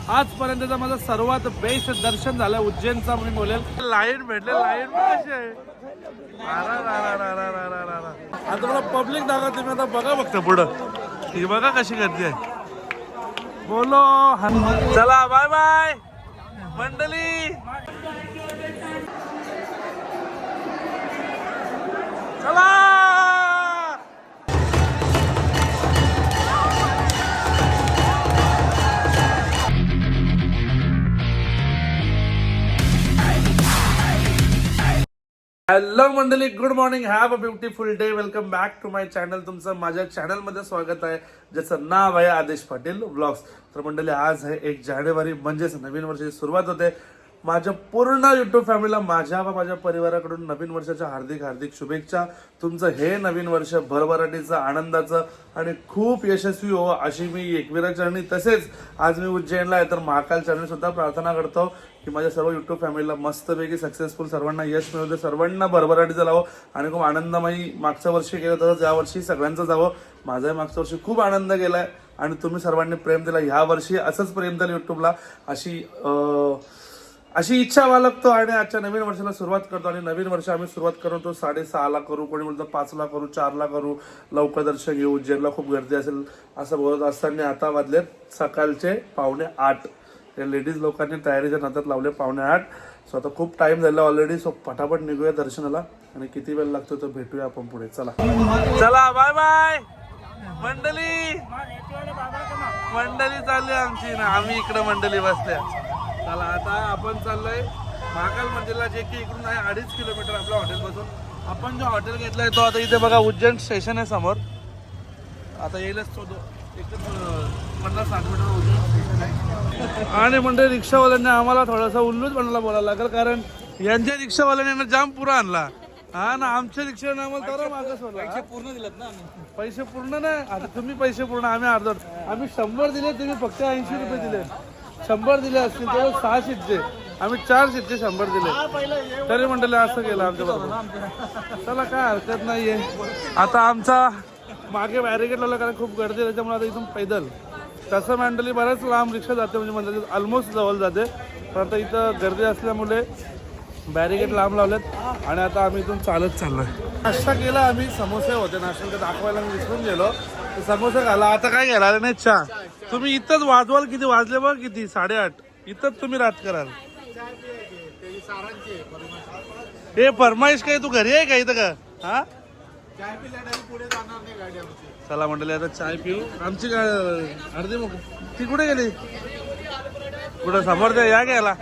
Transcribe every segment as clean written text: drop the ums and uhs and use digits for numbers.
आजपर्यंतचा माझा सर्वात बेस्ट दर्शन झालं उज्जैनचा. मी बोलेल लाईन भेटले, लाईन कशी आहे. आता मला पब्लिक दाखवते, तुम्ही आता बघा फक्त पुढं ही बघा कशी गर्दी आहे. बोलो चला बाय बाय मंडळी. चला हॅलो मंडळी, good morning, have a beautiful day. Welcome back to my channel. तुमचं माझ्या चॅनलमध्ये स्वागत आहे, ज्याचं नाव आहे आदेश पाटील व्लॉग्स. तर मंडळी, आज आहे 1 जानेवारी, म्हणजेच नवीन वर्षाची सुरुवात होते. माझ्या पूर्ण युट्यूब फॅमिलीला माझ्या व माझ्या परिवाराकडून नवीन वर्षाच्या हार्दिक हार्दिक शुभेच्छा. तुमचं हे नवीन वर्ष भरभराटीचं, आनंदाचं आणि खूप यशस्वी हो अशी मी एकविरा चरणी, तसेच आज मी उज्जैनला आहे तर महाकाल चरणी सुद्धा प्रार्थना करतो की माझ्या सर्व युट्यूब फॅमिलीला मस्तपैकी सक्सेसफुल, सर्वांना यश मिळू दे, सर्वांना भरभराटीचं लावो आणि खूप आनंदमयी. मागच्या वर्षी केलं तसंच यावर्षी सगळ्यांचं जावं. माझाही मागच्या वर्षी खूप आनंद गेलाय आणि तुम्ही सर्वांनी प्रेम दिला. ह्या वर्षी असंच प्रेम दिलं युट्यूबला, अशी इच्छा बाळगतो आणि आजच्या नवीन वर्षाला सुरुवात करतो. आणि नवीन वर्ष आम्ही सुरुवात करतो 6:30ला करू, कोणी म्हणतो 5ला करू, 4ला करू, लवकर दर्शन घेऊ, उज्जैनला खूप गर्दी असेल असं बोलत असताना आता वाजलेत सकाळचे 7:45. या लेडीज लोकांनी तयारीच्या नादात लावले 7:45. सो आता खूप टाइम झाला ऑलरेडी. सो पटापट निघूया दर्शनाला आणि किती वेळ लागतो तर भेटूया आपण पुढे. चला चला बाय बाय मंडळी. मंडळी चालली आमची ना, आम्ही इकडे मंडळी बसल्या. चला आता आपण चाललोय महाकाल मंदिरला, जे की इकडून आहे 2.5 किलोमीटर आपल्या हॉटेलपासून. आपण जो हॉटेल घेतलाय तो आता इथे बघा उज्जैन स्टेशन आहे समोर. आता येईलच तो एकदम 50-60 मीटर उज्जैन स्टेशन आहे. आणि म्हणजे रिक्षावाल्यांनी आम्हाला थोडासा उल्लूच बनायला बोलायला लागेल, कारण यांच्या रिक्षावाल्यांनी जाम पुरा आणला. हा ना, आमच्या रिक्षाने आम्हाला तर मागं सोडला. पैसे पूर्ण दिलेत ना आम्ही. पैसे पूर्ण नाही, आता तुम्ही पैसे पूर्ण, आम्ही अर्धवट. आम्ही 100 दिले, तुम्ही फक्त 80 रुपये दिले. 100 दिले असतील तर 6 सीटचे, आम्ही 4 सीटचे 100 दिले. तरी मंडळी असं केलं आमच्या बरोबर. चला काय हरकत नाहीये. आता आमचा मागे बॅरिकेड लावला कारण खूप गर्दी, त्याच्यामुळे आता इथून पैदल. तसं मंडळी बऱ्याच लांब रिक्षा जाते, म्हणजे मंडळी ऑलमोस्ट जवळ जाते, पण आता इथं गर्दी असल्यामुळे बॅरिकेड लांब लावलेत आणि आता आम्ही इथून चालत चाललोय. नाश्ता केला आम्ही, समोसे होते नाश्ता दाखवायला मी विसरून गेलो. समोसा खाला. आता काय घ्यायला नाही चहा. तुम्ही इथंच वाजवाल, किती वाजले बघ, किती 8:30. इथंच तुम्ही रात कराल. हे फरमाईश काय तू घरी आहे का इथं का? हा चला मंडळी आता चाय पिऊ. आमची काय अर्धी मग ती कुठे गेली? कुठं समोर द्या या घ्यायला.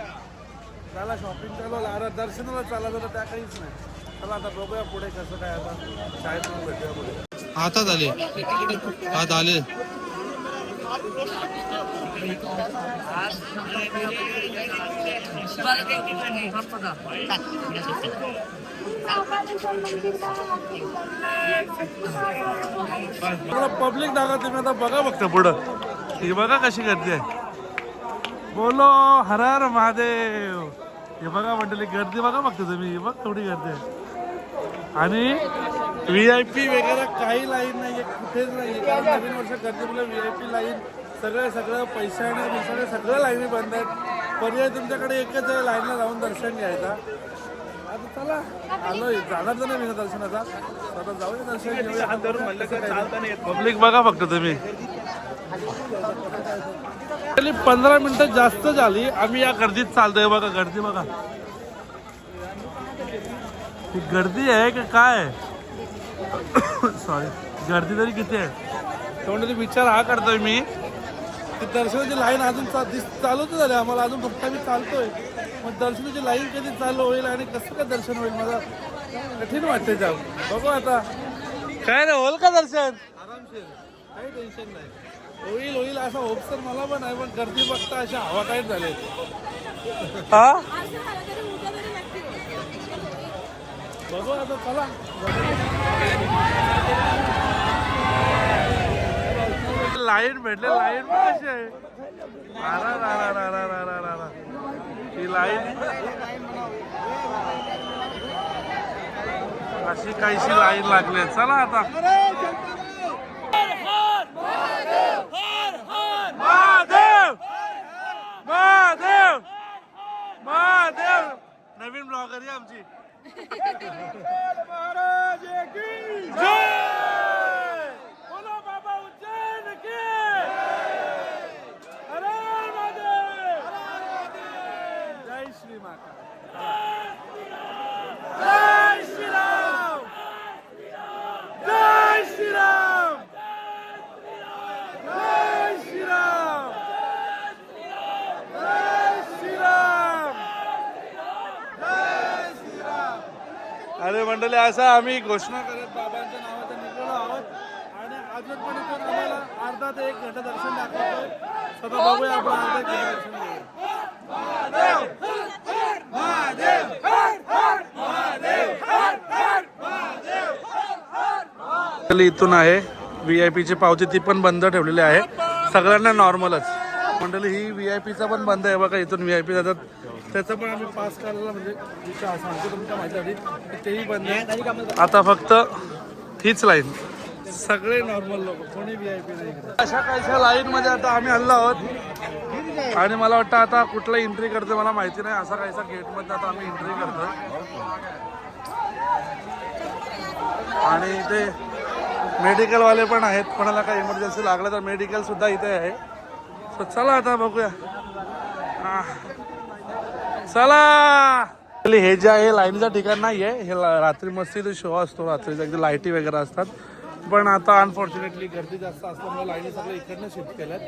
चला शॉपिंग चालू, दर्शनाला चालला तर त्या काहीच नाही. चला आता बघूया पुढे कसं काय. आता चाय पिऊन भेटूया पुढे. हातात आले, हात आले. पब्लिक दाखवा तुम्ही आता बघा फक्त पुढं ही बघा कशी गर्दी आहे. बोलो हर हर महादेव. हे बघा मंडळी गर्दी बघा फक्त तुम्ही, बघ थोडी गर्दी आहे. आणि VIP वगैरे काही लाईन नाहीये, कुठेच नाहीये. कारण नवीन वर्ष गर्दी मुळे VIP लाईन सगळं पैशाने सगळं लाईनी बंद आहेत. पर्याय तुमच्याकडे एकच आहे, लाईनला जाऊन दर्शन घ्यायचा. आता चला आलोय, जाणार तर नाही मी दर्शनाचा. आता जाऊया दर्शन घेऊया. पब्लिक बघा फक्त तुम्ही. 15 मिनिटं जास्त झाली, आम्ही या गर्दीत चालतोय. बघा गर्दी बघा, ही गर्दी आहे का काय? सॉरी, गर्दी तरी किती आहे तेवढं विचार हा करतोय मी की दर्शनाची लाईन अजून चालूच झाली आम्हाला. अजून फक्त मी चालतोय, मग दर्शनाची लाईन कधी चालू होईल आणि कसं काय दर्शन होईल मला कठीण वाटते. जाऊ बघू आता काय नाही होईल का दर्शन. आरामशीर, काही टेन्शन नाही. होईल असा होप्स तर मला पण आहे, पण गर्दी बघता अशा हवा काय झाले. हा बघू आता चला. लाईन भेटले, लाईन कशी आहे. ही लाईन अशी काहीशी लाईन लागली. चला आता नवीन ब्लॉगर आहे आमची. महाराज की जय. बोलो बाबा उज्जैन की. हर हर महादेव. जय श्री माता. जय श्री राम. जय श्री राम. जय श्री राम. जय श्री राम. जय श्री राम. अरे मंडळी असं आम्ही घोषणा करत बाबांच्या नावाचं निघालो आहोत आणि अजून पण इथून आम्हाला अर्धा ते 1 घंटा दर्शन दाखवतोय. स्वतः बघूया आपण अर्धा 1 घंटा दर्शन घेऊया. इथून आहे VIP ची पावती, ती पण बंद ठेवलेली आहे. सगळ्यांना नॉर्मलच. मंडळी ही VIP चा पण बंद आहे बघा. इथून VIP जातात त्याचा पण आम्ही पास करायला म्हणजे इच्छा सांगतो तुमच्या माहिती तेही बंद आहे. आता फक्त हीच लाईन, सगळे नॉर्मल लोक, कोणी VIP नाही. अशा काहीशा लाईन मध्ये आता आम्ही हल्लो आहोत आणि मला वाटतं आता कुठला एंट्री करतो मला माहिती नाही. असा काहीसा गेट मध्ये आता आम्ही एंट्री करतो आणि इथे मेडिकल वाले पण आहेत. कोणाला काही इमर्जन्सी लागलं तर मेडिकल सुद्धा इथे आहे. सो चला आता बघूया. चला. हे जे आहे लाईनीचं ठिकाण नाही आहे. हे रात्री मस्त शो असतो रात्रीचा, एकदम लाईटी वगैरे असतात. पण आता अनफॉर्च्युनेटली गर्दी जास्त असल्यामुळे लाईनी सगळं इकडनं शिफ्ट केल्यात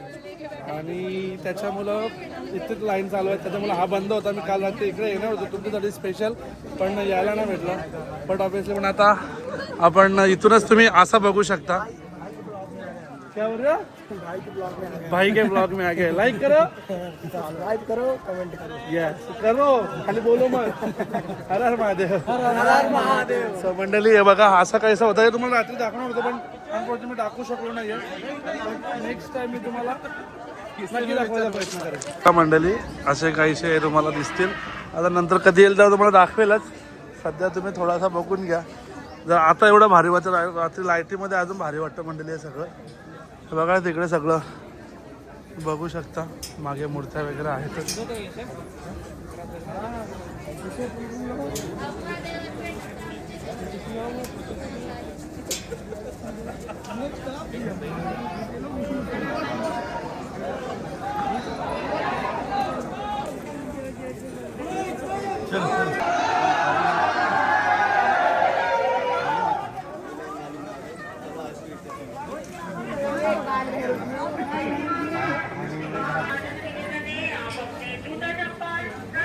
आणि त्याच्यामुळं इथेच लाईन चालू आहे. त्याच्यामुळे हा बंद होता. मी काल रात्री इकडे येणार होतो तुमच्यासाठी स्पेशल, पण यायला नाही भेटलं. बट ऑब्विसली पण आता आपण इथूनच तुम्ही असं बघू शकता. क्या बोल रहे हो? भाई के ब्लॉग में आ गए. लाइक करो, लाइक करो, कमेंट करो. यस करो, खाली बोलो मत. हर हर महादेव. हर हर महादेव. सो मंडळी हे बघा असं काहीसं होतं. हे तुम्हाला रात्री दाखवणार होतं पण अनफॉर्च्युनेटली मी दाखवू शकलो नाहीये. नेक्स्ट टाइम मी तुम्हाला नक्की दाखवायचा प्रयत्न करेन. मंडळी असे काहीसे तुम्हाला दिसतील. आता नंतर कधी येईल तर तुम्हाला दाखवेलच. सध्या तुम्ही थोडासा बघून घ्या. जर आता एवढं भारी वाटतं, रात्री लाईटीमध्ये अजून भारी वाटतं मंडळी. हे सगळं बघा तिकडे सगळं बघू शकता. मागे मूर्त्या वगैरे आहेतच.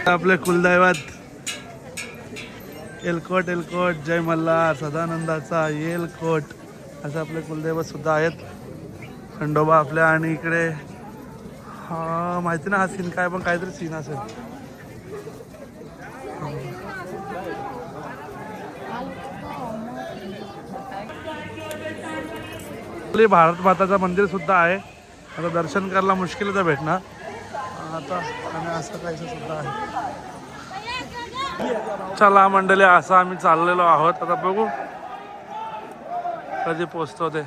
आपले कुलदैवत एलकोट एलकोट जय मल्हार सदानंदाचा एलकोट असं आपले कुलदैवत सुद्धा आहेत. खंडोबा आपल्या आणि इकडे हा माहिती ना हा सीन काय, पण काहीतरी सीन असेल. भारत माताचं मंदिर सुद्धा आहे. आता दर्शन करायला मुश्किल तर भेटणार आता आणि असं काहीसं सुद्धा आहे. चला मंडळी असं आम्ही चाललेलो आहोत. आता बघू कधी पोचतो ते.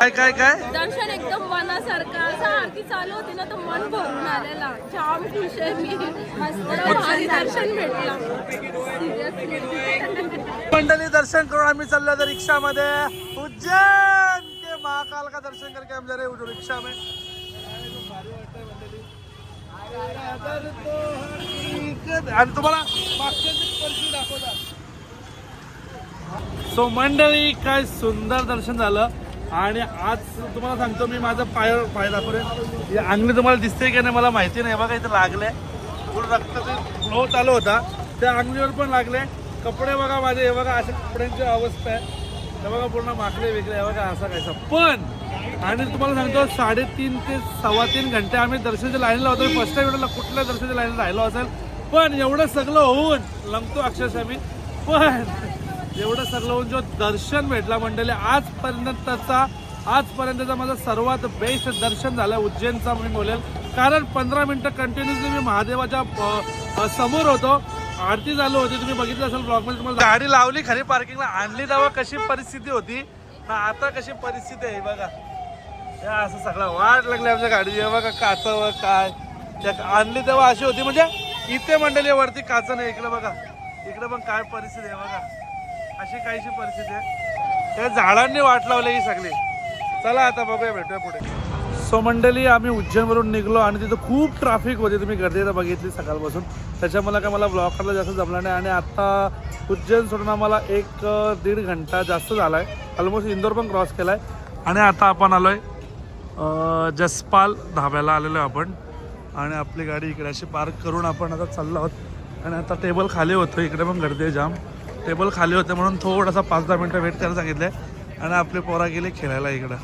काय काय काय दर्शन एकदम मनासारखं असं आरती चालू होती ना तर मन भरून आलेला जाम खुश आहे मी मस्त भारी दर्शन भेटलं मंडळी दर्शन करून आम्ही चाललो तर रिक्षामध्ये उज्जैन के महाकाल का दर्शन करके हम जा रहे हैं रिक्शा में आणि तुम्हाला सो मंडळी काय सुंदर दर्शन झालं आणि आज तुम्हाला सांगतो मी माझं पाय दाखवले अंगणी तुम्हाला दिसते की नाही मला माहिती नाही बघा इथे लागले पूर्ण रक्ताचा फ्लो चालू होता त्या अंगणीवर पण लागले कपडे बघा माझे हे बघा अशा कपड्यांची अवस्था आहे हे बघा पूर्ण माखले वेगळे हे बघा असा कायसा पण आणि तुम्हाला सांगतो 3.5 ते 3.25 घंटे आम्ही दर्शनाच्या लाईनला होतो फर्स्ट टाइम कुठल्या दर्शनाच्या लाईनला राहिलो असेल पण एवढं सगळं होऊन लंगतो अक्षरशः मी पण एवढं सगळं होऊन जो दर्शन भेटला मंडळी आजपर्यंतचा माझा सर्वात बेस्ट दर्शन झालं उज्जैनचा मी बोलेल कारण 15 मिनिटं कंटिन्युअसली मी महादेवाच्या समोर होतो आरती चालू होती तुम्ही बघितलं असेल ब्लॉगमध्ये तुम्हाला गाडी लावली खरी पार्किंगला आणली तेव्हा कशी परिस्थिती होती ना आता कशी परिस्थिती आहे बघा या असं सगळं वाट लागली आमच्या गाडी बघा काचावर काय आणली तेव्हा अशी होती म्हणजे इथे मंडळी वरती काच नाही इकडे बघा इकडे पण काय परिस्थिती आहे बघा अशी काहीशी परिस्थिती आहे त्या झाडांनी वाट लावली ही सगळी चला आता बघूया भेटूया पुढे सो मंडळी आम्ही उज्जैनवरून निघलो आणि तिथं खूप ट्रॅफिक होती तुम्ही गर्दी तर बघितली सकाळपासून त्याच्यामुळे काय मला ब्लॉग करायला जास्त जमला नाही आणि आता उज्जैन सोडून आम्हाला 1-1.5 घंटा जास्त झाला आहे ऑलमोस्ट इंदोर पण क्रॉस केला आहे आणि आता आपण आलो आहे जसपाल धाब्याला आलेलो आहे आपण आणि आपली गाडी इकडे अशी पार्क करून आपण आता चाललो आहोत आणि आता टेबल खाली होतं इकडे पण गर्दी आहे जाम टेबल खाली होते म्हणून थोडासा 5-10 मिनटं वेट करायला सांगितलं आहे आणि आपले पोरा गेले खेळायला इकडं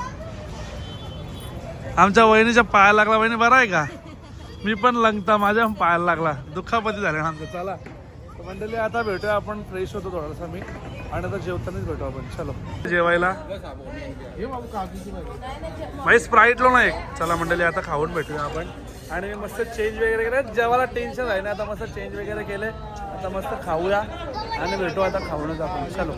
आमच्या वहिनीच्या पायाला लागला वहिनी बरं आहे का मी पण लंगता माझ्या पण पायाला लागला दुःखापती झाले आमचं चला मंडळी आता भेटूया आपण फ्रेश होतो थोडासा मी आणि आता जेवतानाच भेटू आपण चलो जेवायला भाई स्प्राईट लो ना एक चला मंडळी आता खाऊन भेटूया आपण आणि मस्त चेंज वगैरे केले जेवायला टेन्शन आहे ना आता मस्त चेंज वगैरे केले आता मस्त खाऊया आणि भेटू आता खाऊनच आपण चलो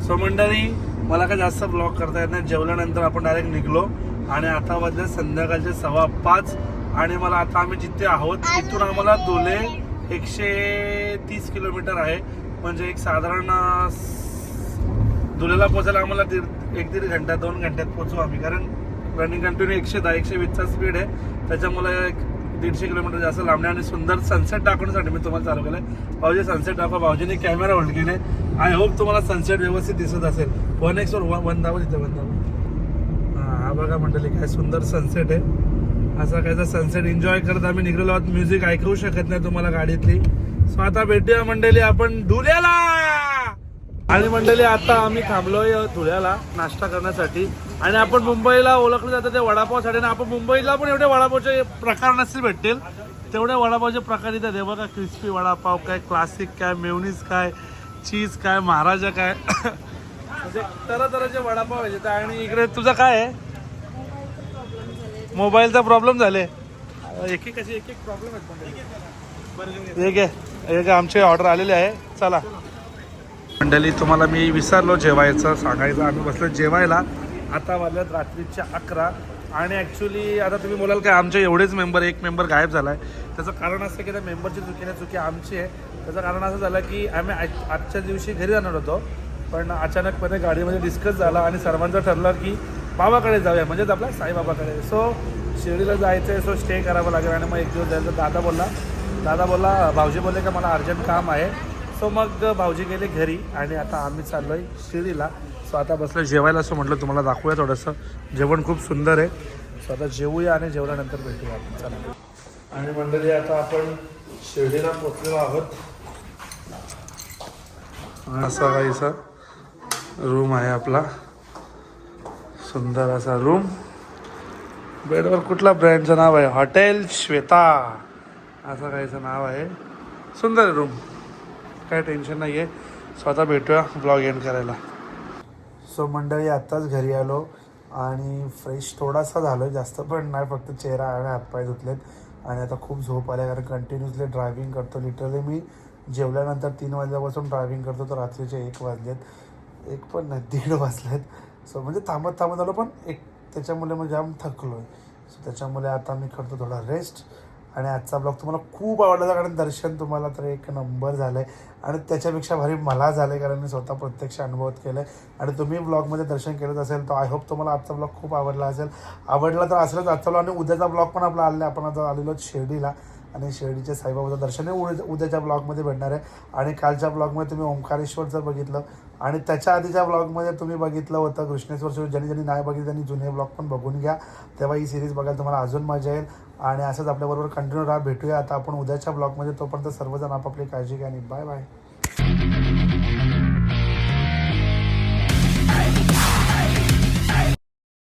सो मंडळी मला काय जास्त ब्लॉग करता येत नाही जेवल्यानंतर आपण डायरेक्ट निघलो आणि आता वाजले संध्याकाळचे 5:15 आणि मला आता आम्ही जिथे आहोत तिथून आम्हाला धुले 130 किलोमीटर आहे म्हणजे एक साधारण धुलेला पोचायला आम्हाला 1-1.5 घंटा 2 घंट्यात पोचू आम्ही कारण रनिंग कंटिन्यू 110-120चा स्पीड आहे त्याच्यामुळे 150 किलोमीटर जास्त लांबणे आणि सुंदर सनसेट दाखवण्यासाठी मी तुम्हाला चालू केलं आहे भाऊजी सनसेट दाखवा भाऊजीने कॅमेरा होल्ड केले आय होप तुम्हाला सनसेट व्यवस्थित दिसत असेल 1x वर 1 दाबा तिथे 1 दाबा हा बघा मंडळी काय सुंदर सनसेट आहे असा कायचा सनसेट एन्जॉय करत आम्ही निघलेलो आहोत म्युझिक ऐकवू शकत नाही तुम्हाला गाडीतली सो आता भेटूया मंडळी आपण धुल्याला आणि मंडळी आता आम्ही थांबलोय धुळ्याला नाश्ता करण्यासाठी आणि आपण मुंबईला ओळखलं जातं ते वडापावसाठी आणि आपण मुंबईला पण एवढे वडापावचे प्रकार नसतील भेटतील तेवढे वडापावचे प्रकार इथं दे बघा. क्रिस्पी वडापाव काय, क्लासिक काय, मेवनीज काय, चीज काय, महाराजा काय म्हणजे तऱ्हेचे वडापाव आहे तिथं. आणि इकडे तुझा काय आहे? मोबाईलचा प्रॉब्लेम झाले. एक एक प्रॉब्लेम आहेत. एक आमचे ऑर्डर आलेले आहे. चला मंडळी, तुम्हाला मी विसरलो जेवायचं सांगायचं. आम्ही बसलो जेवायला. आता वाजल्यात रात्रीच्या 11 आणि ॲक्च्युली आता तुम्ही बोलाल काय आमचे एवढेच मेंबर, एक मेंबर गायब झाला आहे. त्याचं कारण असं की त्या मेंबरची चुकी आमची आहे. त्याचं कारण असं झालं की आम्ही आजच्या दिवशी घरी जाणार होतो, पण अचानकपणे गाडीमध्ये डिस्कस झाला आणि सर्वांचं ठरलं की बाबाकडे जाऊया, म्हणजेच आपल्या साईबाबाकडे. सो शिर्डीला जायचं आहे, सो स्टे करावं लागेल आणि मग एक दिवस जायचं. दादा बोलला भाऊजी बोलले का मला अर्जंट काम आहे. सो मग भाऊजी गेले घरी आणि आता आम्ही चाललो आहे शिर्डीला. सो आता बसलं जेवायला. सो म्हटलं तुम्हाला दाखवूया थोडंसं. जेवण खूप सुंदर आहे. सो आता जेवूया आणि जेवल्यानंतर भेटूया आपण. चला. आणि मंडळी आता आपण शिर्डीला पोचलेलो आहोत. असा काहीसा रूम आहे आपला, सुंदर असा रूम. बेडवर कुठला ब्रँडचं नाव आहे? हॉटेल श्वेता असं काहीचं नाव आहे. सुंदर रूम, काय टेन्शन नाही आहे. स्वतः भेटूया ब्लॉग एंड करायला. सो मंडळी आत्ताच घरी आलो आणि फ्रेश थोडासा झालो आहे, जास्त पण नाही, फक्त चेहरा आणि हातपाय धुतलेत. आणि आता खूप झोप आल्या कारण कंटिन्युअसली ड्रायव्हिंग करतो. लिटरली मी जेवल्यानंतर 3 वाजल्यापासून ड्रायव्हिंग करतो तर रात्रीचे 1 वाजलेत. 1 पण नाही, 1:30 वाजलेत. सो म्हणजे थांबत आलो पण त्याच्यामुळे मग जाम थकलो आहे. सो त्याच्यामुळे आता मी करतो थोडा रेस्ट. आणि आजचा ब्लॉग तुम्हाला खूप आवडला कारण दर्शन तुम्हाला तर एक नंबर झालं आहे आणि त्याच्यापेक्षा भारी मला झालं आहे कारण मी स्वतः प्रत्यक्ष अनुभव केलं आहे. आणि तुम्ही ब्लॉगमध्ये दर्शन केलं असेल तर आय होप तुम्हाला आजचा ब्लॉग खूप आवडला असेल. आवडला तर असलंच आजचा ब्लॉग. आणि उद्याचा ब्लॉग पण आपला आलेला. आपण आता आलेलो शिर्डीला आणि शिर्डीचे साईबाबाचं दर्शन उद्याच्या ब्लॉगमध्ये भेटणार आहे. आणि कालच्या ब्लॉगमध्ये तुम्ही ओंकारेश्वरचं बघितलं आणि त्याच्या आधीच्या ब्लॉगमध्ये तुम्ही बघितलं होतं कृष्णेश्वर. ज्यांनी नाही बघितलं त्यांनी जुने ब्लॉग पण बघून घ्या, तेव्हा ही सिरीज बघायला तुम्हाला अजून मजा येईल. आणि असंच आपल्याबरोबर कंटिन्यू राहा. भेटूया आता आपण उद्याच्या ब्लॉगमध्ये. तोपर्यंत सर्वजण आपापली काळजी घ्या आणि बाय बाय.